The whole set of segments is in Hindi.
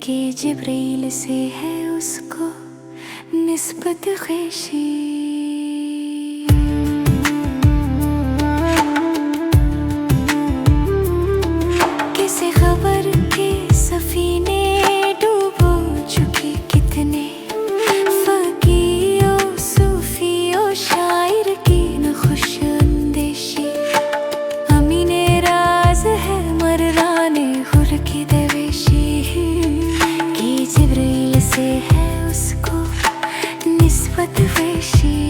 के जिब्रील से है उसको निस्बत ख़ुशी। किसे खबर के सफीने डूबो चुके कितने फकीरों सूफियों शायर की न खुश अंदेशी। अमीने राज है मर्दाने हुर की दवेशी कि जिब्रील से है उसको निस्बत ख़ुशी।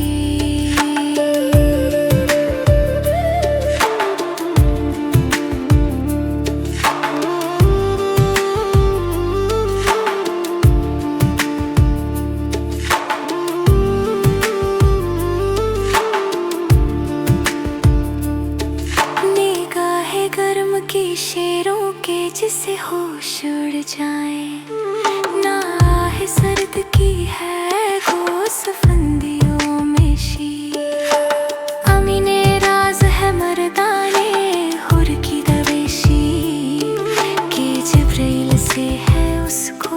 गर्म की शेरों के जिसे होश उड़ जाए, ना है सर्द की है गोसफंदियों में शी। अमीने राज है मर्दाने हुर की दवेशी कि जिब्रील से है उसको